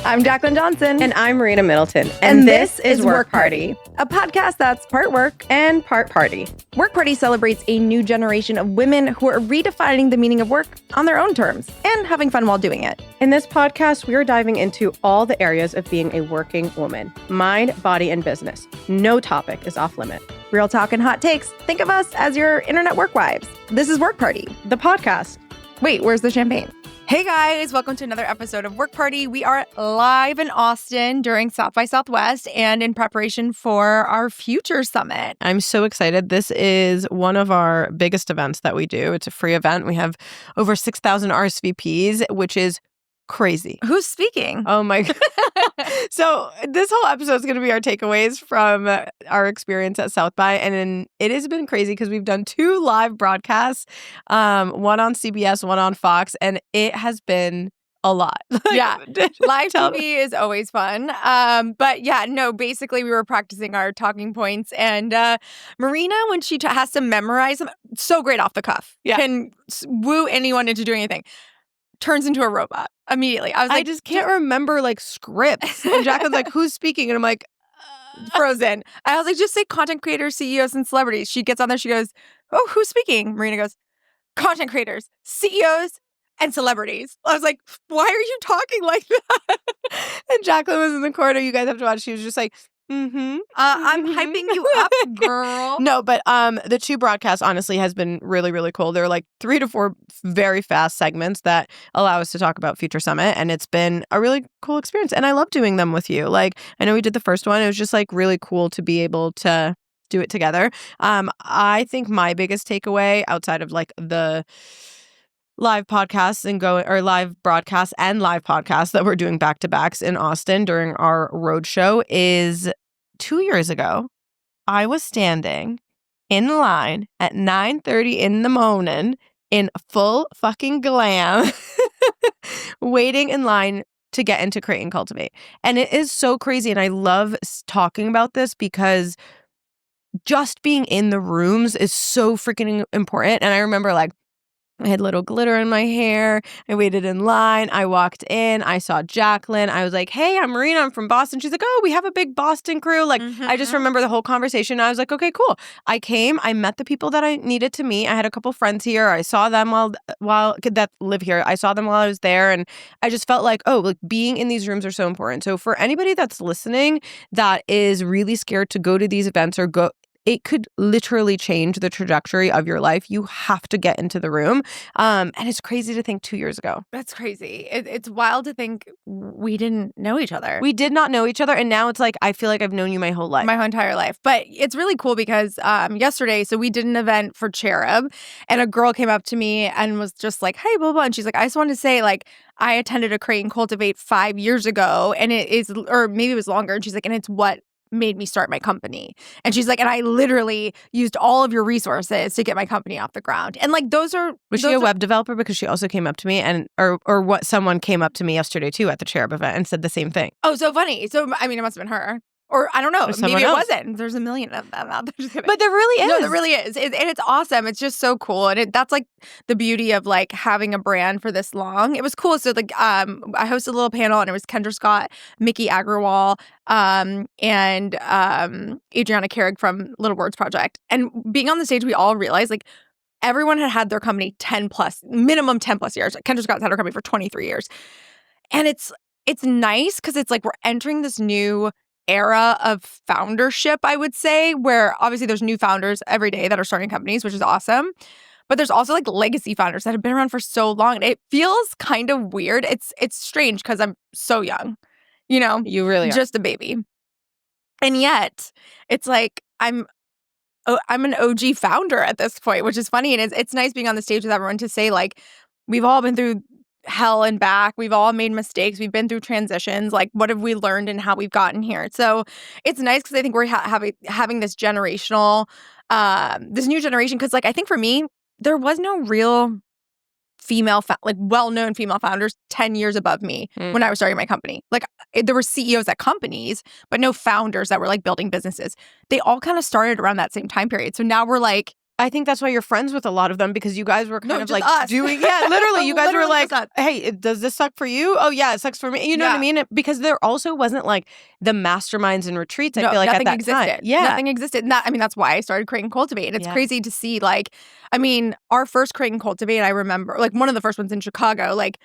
I'm Jaclyn Johnson. And I'm Marina Middleton. And this is WorkParty, a podcast that's part work and part party. WorkParty celebrates a new generation of women who are redefining the meaning of work on their own terms and having fun while doing it. In this podcast, we are diving into all the areas of being a working woman. Mind, body, and business. No topic is off limit. Real talk and hot takes. Think of us as your internet work wives. This is WorkParty, the podcast. Wait, where's the champagne? Hey guys, welcome to another episode of WorkParty. We are live in Austin during South by Southwest and in preparation for our future summit. I'm so excited. This is one of our biggest events that we do. It's a free event. We have over 6,000 RSVPs, which is crazy. Who's speaking? Oh my God. So this whole episode is going to be our takeaways from our experience at South by. And it has been crazy because we've done 2 live broadcasts, one on CBS, one on Fox, and it has been a lot. Yeah. Live TV is always fun. But yeah, no, basically we were practicing our talking points and Marina, when she has to memorize them, so great off the cuff, can woo anyone into doing anything. Turns into a robot immediately. I just can't remember like scripts. And Jaclyn's like, who's speaking? And I'm like, frozen. I was like, just say content creators, CEOs, and celebrities. She gets on there. She goes, oh, who's speaking? Marina goes, content creators, CEOs, and celebrities. I was like, why are you talking like that? And Jaclyn was in the corner. You guys have to watch. She was just like, I'm hyping you up, girl. No, but the 2 broadcasts honestly has been really, really cool. They're like 3 to 4 very fast segments that allow us to talk about Future Summit, and it's been a really cool experience. And I love doing them with you. Like, I know we did the first one. It was just like really cool to be able to do it together. I think my biggest takeaway outside of like the live podcasts live broadcasts and live podcasts that we're doing back-to-backs in Austin during our road show is 2 years ago, I was standing in line at 9:30 in the morning in full fucking glam, waiting in line to get into Create Cultivate. And it is so crazy. And I love talking about this because just being in the rooms is so freaking important. And I remember like, I had little glitter in my hair. I waited in line. I walked in. I saw Jaclyn. I was like, hey, I'm Marina. I'm from Boston. She's like, oh, we have a big Boston crew. Like, I just remember the whole conversation. I was like, okay, cool. I came. I met the people that I needed to meet. I had a couple friends here. I saw them while that live here. I saw them while I was there. And I just felt like, oh, like being in these rooms are so important. So for anybody that's listening that is really scared to go to these events or it could literally change the trajectory of your life. You have to get into the room. And it's crazy to think 2 years ago. That's crazy. It's wild to think we didn't know each other. We did not know each other. And now it's like, I feel like I've known you my whole life. My whole entire life. But it's really cool because yesterday, so we did an event for Cherub and a girl came up to me and was just like, hey, blah, blah. And she's like, I just wanted to say, like, I attended a Create and Cultivate 5 years ago and it is, or maybe it was longer. And she's like, and it's what made me start my company. And she's like, and I literally used all of your resources to get my company off the ground. And like Was she a web developer? Because she also came up to me or someone came up to me yesterday too at the Cherub event and said the same thing. Oh, so funny. So I mean, it must have been her. Or I don't know. Maybe it wasn't. There's a million of them out there. But there really is. No, there really is. And it's awesome. It's just so cool. And that's like the beauty of like having a brand for this long. It was cool. So like I hosted a little panel and it was Kendra Scott, Mickey Agrawal, and Adrienne Carrig from Little Words Project. And being on the stage, we all realized like everyone had their company minimum 10 plus years. Kendra Scott's had her company for 23 years. And it's nice because it's like we're entering this new era of foundership, I would say, where obviously there's new founders every day that are starting companies, which is awesome. But there's also like legacy founders that have been around for so long. And it feels kind of weird. It's strange because I'm so young, you know? You really are. Just a baby. And yet it's like I'm an OG founder at this point, which is funny. And it's nice being on the stage with everyone to say like, we've all been through hell and back. We've all made mistakes. We've been through transitions. Like, what have we learned and how we've gotten here? So it's nice because I think we're having this generational, this new generation. Because like, I think for me, there was no real well-known female founders 10 years above me when I was starting my company. Like there were CEOs at companies, but no founders that were like building businesses. They all kind of started around that same time period. So now we're like, I think that's why you're friends with a lot of them, because you guys were kind of just like us. doing, literally, you guys were Literally like, just us. hey, does this suck for you? Oh yeah, it sucks for me. You know what I mean? Because there also wasn't like the masterminds and retreats, I feel like at that time. Yeah. Nothing existed. And that's why I started Create and Cultivate. And it's crazy to see, like, I mean, our first Create and Cultivate, I remember, like, one of the first ones in Chicago, like,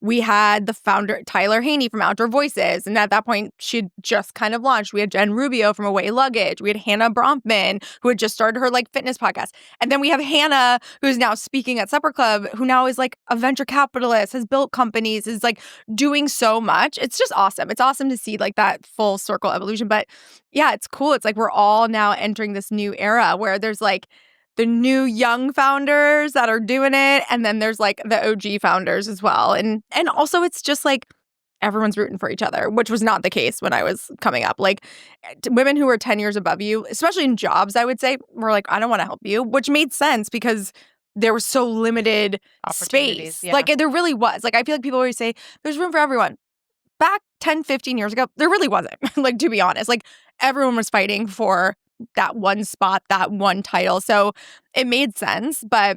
we had the founder, Tyler Haney from Outdoor Voices. And at that point, she'd just kind of launched. We had Jen Rubio from Away Luggage. We had Hannah Bronfman, who had just started her, like, fitness podcast. And then we have Hannah, who's now speaking at Supper Club, who now is, like, a venture capitalist, has built companies, is, like, doing so much. It's just awesome. It's awesome to see, like, that full circle evolution. But yeah, it's cool. It's like we're all now entering this new era where there's, like, the new young founders that are doing it, and then there's like the OG founders as well. And also it's just like everyone's rooting for each other, which was not the case when I was coming up. Like women who were 10 years above you, especially in jobs, I would say, were like, I don't want to help you, which made sense because there was so limited space. Yeah. Like there really was. Like I feel like people always say there's room for everyone. Back 10, 15 years ago, there really wasn't. Like, to be honest, like everyone was fighting for that one spot, that one title. So it made sense, but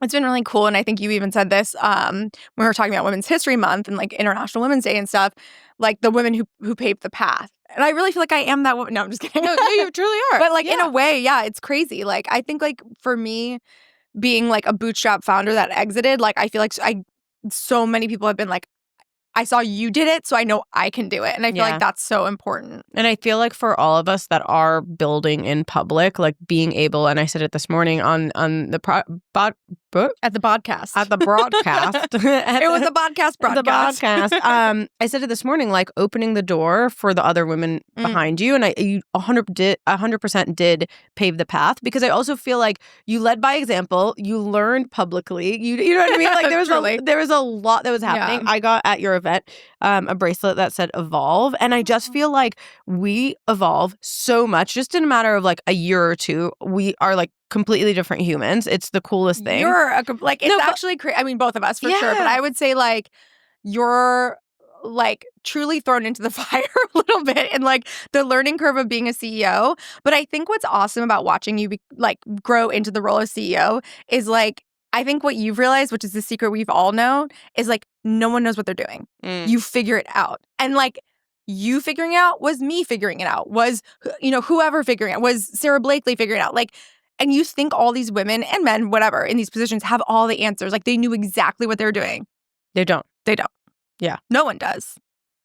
it's been really cool. And I think you even said this when we were talking about Women's History Month and like International Women's Day and stuff, like the women who paved the path. And I really feel like I am that woman. No, I'm just kidding. No, you truly are. But like in a way, yeah, it's crazy. Like I think like for me, being like a bootstrap founder that exited, like I feel like so many people have been like, I saw you did it, so I know I can do it. And I feel like that's so important. And I feel like for all of us that are building in public, like being able, and I said it this morning on the At the podcast. At the broadcast. It was a podcast broadcast. The podcast. I said it this morning, like opening the door for the other women behind you. And you 100% did pave the path, because I also feel like you led by example. You learned publicly. You know what I mean? Like there was a lot that was happening. Yeah. I got at your event a bracelet that said evolve. And I just feel like we evolve so much just in a matter of like a year or two. We are like completely different humans. It's the coolest thing. Actually I mean, both of us for sure. But I would say like you're like truly thrown into the fire a little bit and like the learning curve of being a CEO. But I think what's awesome about watching you grow into the role of CEO is like, I think what you've realized, which is the secret we've all known, is like no one knows what they're doing. You figure it out. And like you figuring it out was me figuring it out, was, whoever figuring it out, was Sarah Blakely figuring it out. Like, and you think all these women and men, whatever, in these positions have all the answers. Like they knew exactly what they were doing. They don't. Yeah. No one does.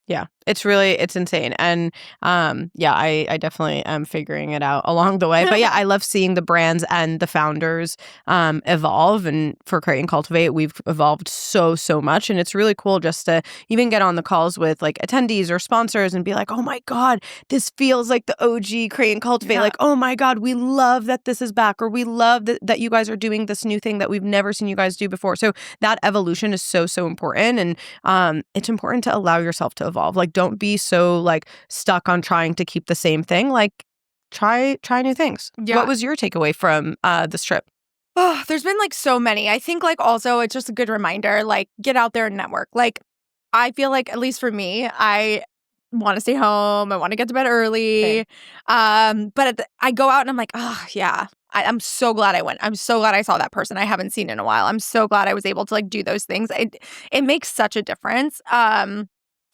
Yeah. It's insane. And I definitely am figuring it out along the way. But yeah, I love seeing the brands and the founders evolve. And for Create and Cultivate, we've evolved so much. And it's really cool just to even get on the calls with like attendees or sponsors and be like, oh my God, this feels like the OG Create and Cultivate. Yeah. Like, oh my God, we love that this is back, or we love that you guys are doing this new thing that we've never seen you guys do before. So that evolution is so important. And it's important to allow yourself to evolve. Like, don't be so like stuck on trying to keep the same thing. Like try new things. Yeah. What was your takeaway from this trip? Oh, there's been like so many. I think like also it's just a good reminder, like get out there and network. Like I feel like at least for me, I want to stay home. I want to get to bed early. Okay. But I go out and I'm like, oh yeah, I'm so glad I went. I'm so glad I saw that person I haven't seen in a while. I'm so glad I was able to like do those things. It makes such a difference.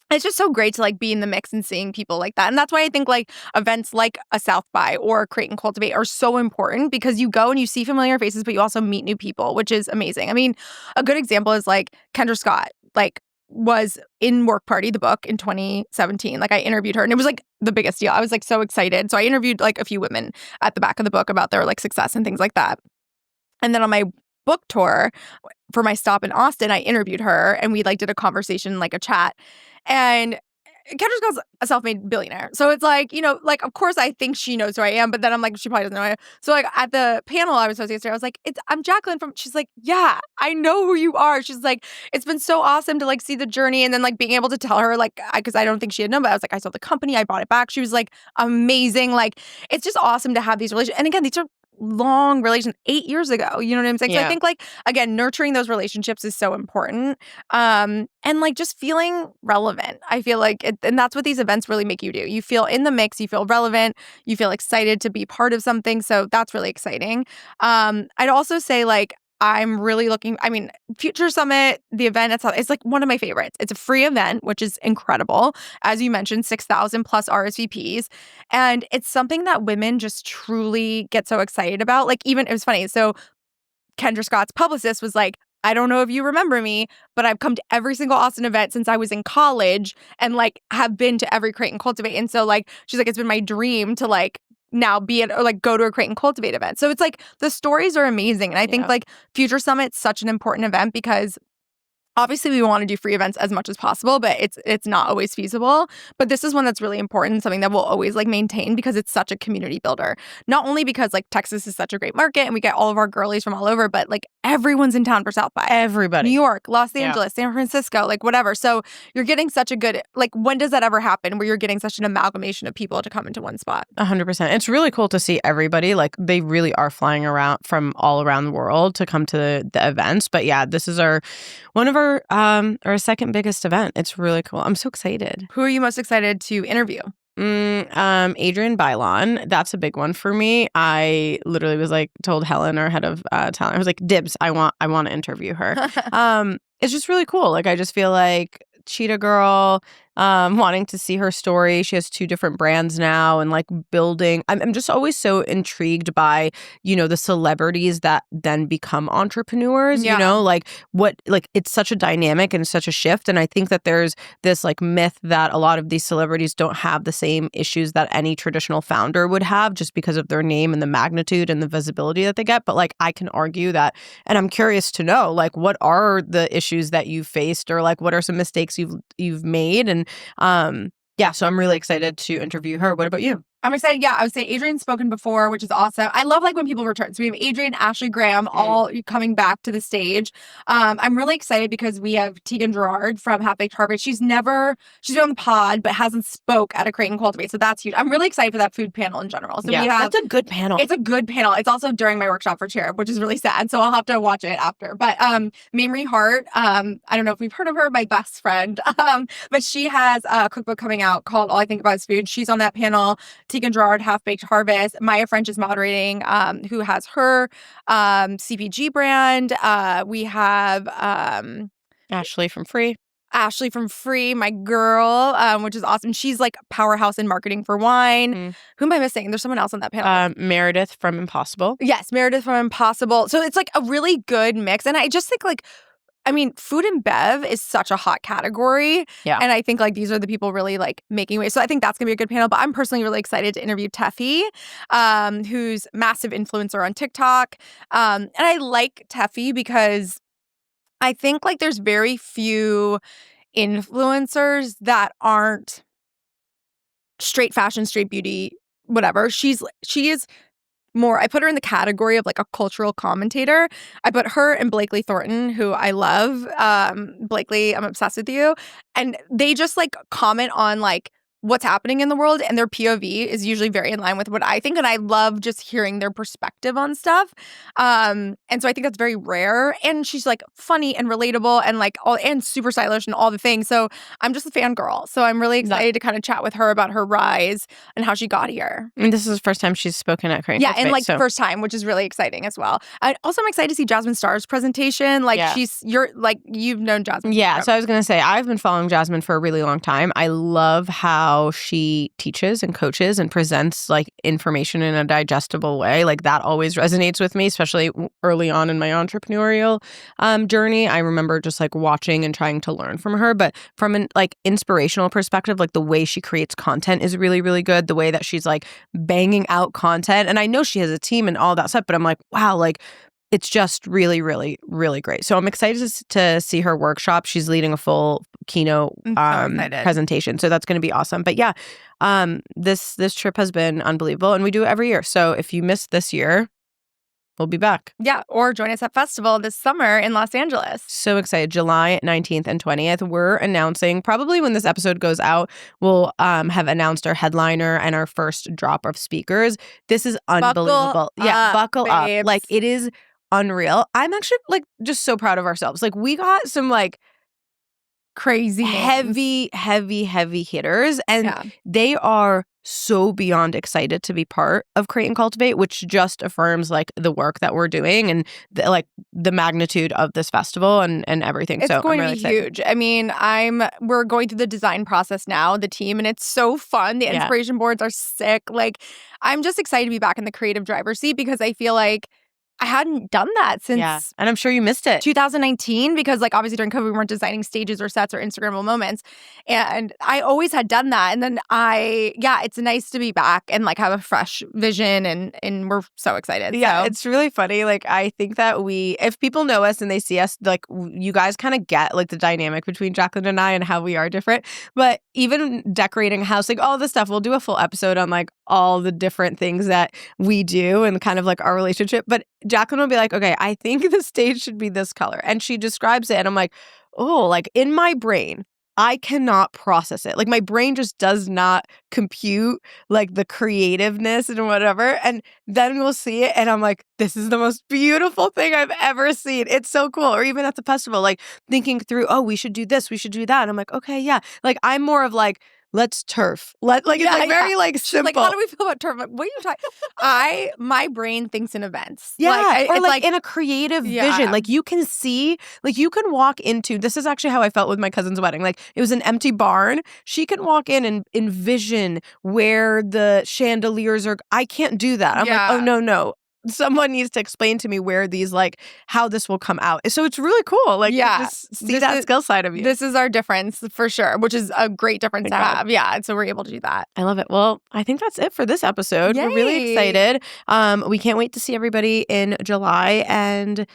It's just so great to like be in the mix and seeing people like that. And that's why I think like events like a South by or Create and Cultivate are so important, because you go and you see familiar faces, but you also meet new people, which is amazing. I mean, a good example is like Kendra Scott, like was in WorkParty, the book, in 2017. Like I interviewed her and it was like the biggest deal. I was like so excited. So I interviewed like a few women at the back of the book about their like success and things like that. And then on my book tour for my stop in Austin, I interviewed her and we like did a conversation, like a chat. And Kendra Scott's a self-made billionaire. So it's like, like, of course I think she knows who I am, but then I'm like, she probably doesn't know who I am. So like at the panel I was hosting yesterday, I was like, I'm Jaclyn she's like, yeah, I know who you are. She's like, it's been so awesome to like see the journey. And then like being able to tell her like, because I don't think she had known, but I was like, I sold the company, I bought it back. She was like, amazing. Like, it's just awesome to have these relationships. And again, these are long relation 8 years ago. You know what I'm saying? So I Yeah. think like, again, nurturing those relationships is so important. And like just feeling relevant. I feel like, and that's what these events really make you do. You feel in the mix, you feel relevant, you feel excited to be part of something. So that's really exciting. I'd also say like, I'm really Future Summit, the event itself, is like one of my favorites. It's a free event, which is incredible. As you mentioned, 6,000 plus RSVPs. And it's something that women just truly get so excited about. Like, even, it was funny. So, Kendra Scott's publicist was like, I don't know if you remember me, but I've come to every single Austin event since I was in college and like have been to every Create and Cultivate. And so, like, she's like, it's been my dream to like, now be at or like go to a Create and Cultivate event. So it's like the stories are amazing. And I think like Future Summit's such an important event because obviously we want to do free events as much as possible, but it's not always feasible. But this is one that's really important, something that we'll always like maintain because it's such a community builder. Not only because like Texas is such a great market and we get all of our girlies from all over, but like everyone's in town for South by. Everybody. New York, Los Angeles, San Francisco, like whatever. So you're getting such a good, like, when does that ever happen where you're getting such an amalgamation of people to come into one spot? 100%. It's really cool to see everybody. Like, they really are flying around from all around the world to come to the events. But yeah, this is one of our second biggest event. It's really cool. I'm so excited. Who are you most excited to interview? Adrienne Bailon. That's a big one for me. I literally was like, told Helen, our head of talent, I was like, dibs, I want to interview her. It's just really cool. Like, I just feel like Cheetah Girl, wanting to see her story. She has 2 different brands now and like building. I'm just always so intrigued by, the celebrities that then become entrepreneurs, like it's such a dynamic and such a shift. And I think that there's this like myth that a lot of these celebrities don't have the same issues that any traditional founder would have just because of their name and the magnitude and the visibility that they get. But like, I can argue that, and I'm curious to know, like, what are the issues that you've faced or like, what are some mistakes you've made? And so I'm really excited to interview her. What about you? I'm excited. Yeah, I would say Adrienne's spoken before, which is awesome. I love like when people return. So we have Adrienne, Ashley Graham, all coming back to the stage. I'm really excited because we have Teighan Gerard from Half Baked Harvest. She's been on the pod, but hasn't spoke at a Create and Cultivate. So that's huge. I'm really excited for that food panel in general. So that's a good panel. It's a good panel. It's also during my workshop for Cherub, which is really sad. So I'll have to watch it after. But Mamrie Hart, I don't know if we've heard of her, my best friend. But she has a cookbook coming out called All I Think About Is Food. She's on that panel. Teighan Gerard, Half Baked Harvest. Maya French is moderating, who has her CPG brand. We have Ashley from Free. Ashley from Free, my girl, which is awesome. She's like powerhouse in marketing for wine. Who am I missing? There's someone else on that panel. Meredith from Impossible. Yes, Meredith from Impossible. So it's like a really good mix. And I just think like, food and bev is such a hot category. Yeah. And I think like these are the people really like making waves. So I think that's gonna be a good panel. But I'm personally really excited to interview Teffy, who's massive influencer on TikTok. And I like Teffy because I think like there's very few influencers that aren't straight fashion, straight beauty, whatever. She is more, I put her in the category of like a cultural commentator. I put her and Blakely Thornton, who I love. Blakely, I'm obsessed with you. And they just like comment on like what's happening in the world, and their POV is usually very in line with what I think, and I love just hearing their perspective on stuff. And so I think that's very rare, and she's like funny and relatable and like and super stylish and all the things. So I'm just a fangirl. So I'm really excited to kind of chat with her about her rise and how she got here. And this is the first time she's spoken at Create. Yeah, and like the first time, which is really exciting as well. I'm excited to see Jasmine Starr's presentation. Like you've known Jasmine. Yeah, so I was gonna say I've been following Jasmine for a really long time. I love how she teaches and coaches and presents like information in a digestible way. Like that always resonates with me, especially early on in my entrepreneurial journey. I remember just like watching and trying to learn from her. But from an like inspirational perspective, like the way she creates content is really, really good. The way that she's like banging out content. And I know she has a team and all that stuff, but I'm like, wow, like it's just really, really, really great. So I'm excited to see her workshop. She's leading a full keynote presentation. So that's going to be awesome. But yeah, this trip has been unbelievable, and we do it every year. So if you missed this year, we'll be back. Yeah, or join us at festival this summer in Los Angeles. So excited. July 19th and 20th. We're announcing, probably when this episode goes out, we'll have announced our headliner and our first drop of speakers. This is unbelievable. Buckle babes. up. Like, it is unreal. I'm actually like just so proud of ourselves. Like, we got some like crazy heavy hitters, and they are so beyond excited to be part of Create and Cultivate, which just affirms like the work that we're doing and the magnitude of this festival and everything. It's so going I'm really to be huge. I mean, we're going through the design process now, the team, and it's so fun. The inspiration boards are sick. Like, I'm just excited to be back in the creative driver's seat because I feel like I hadn't done that since and I'm sure you missed it. 2019, because like obviously during COVID we weren't designing stages or sets or Instagrammable moments. And I always had done that. And then it's nice to be back and like have a fresh vision and we're so excited. Yeah, so. It's really funny. Like, I think that if people know us and they see us, like you guys kind of get like the dynamic between Jaclyn and I and how we are different. But even decorating a house, like all this stuff, we'll do a full episode on like all the different things that we do and kind of like our relationship. But Jaclyn will be like, okay, I think the stage should be this color. And she describes it. And I'm like, oh, like in my brain, I cannot process it. Like my brain just does not compute like the creativeness and whatever. And then we'll see it. And I'm like, this is the most beautiful thing I've ever seen. It's so cool. Or even at the festival, like thinking through, oh, we should do this. We should do that. And I'm like, okay, yeah. Like I'm more of like, let's turf. It's like very like simple. Like, how do we feel about turf? Like, what are you talking? My brain thinks in events. Yeah, or like in a creative vision. Like you can see, like you can walk into. This is actually how I felt with my cousin's wedding. Like it was an empty barn. She can walk in and envision where the chandeliers are. I can't do that. I'm like, oh no. Someone needs to explain to me where these, like, how this will come out. So it's really cool. Like, just see that skill side of you. This is our difference for sure, which is a great difference to have. Yeah. So we're able to do that. I love it. Well, I think that's it for this episode. Yay. We're really excited. We can't wait to see everybody in July. And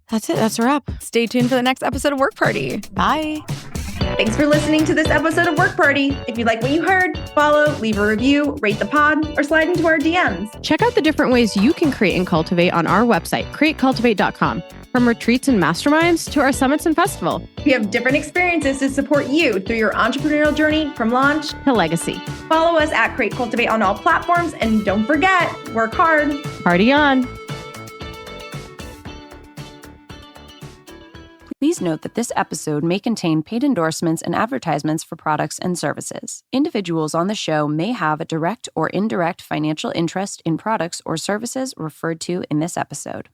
that's it. That's a wrap. Stay tuned for the next episode of WorkParty. Bye. Thanks for listening to this episode of WorkParty. If you like what you heard, follow, leave a review, rate the pod, or slide into our DMs. Check out the different ways you can create and cultivate on our website, createcultivate.com. From retreats and masterminds to our summits and festival. We have different experiences to support you through your entrepreneurial journey from launch to legacy. Follow us at Create Cultivate on all platforms. And don't forget, work hard. Party on. Please note that this episode may contain paid endorsements and advertisements for products and services. Individuals on the show may have a direct or indirect financial interest in products or services referred to in this episode.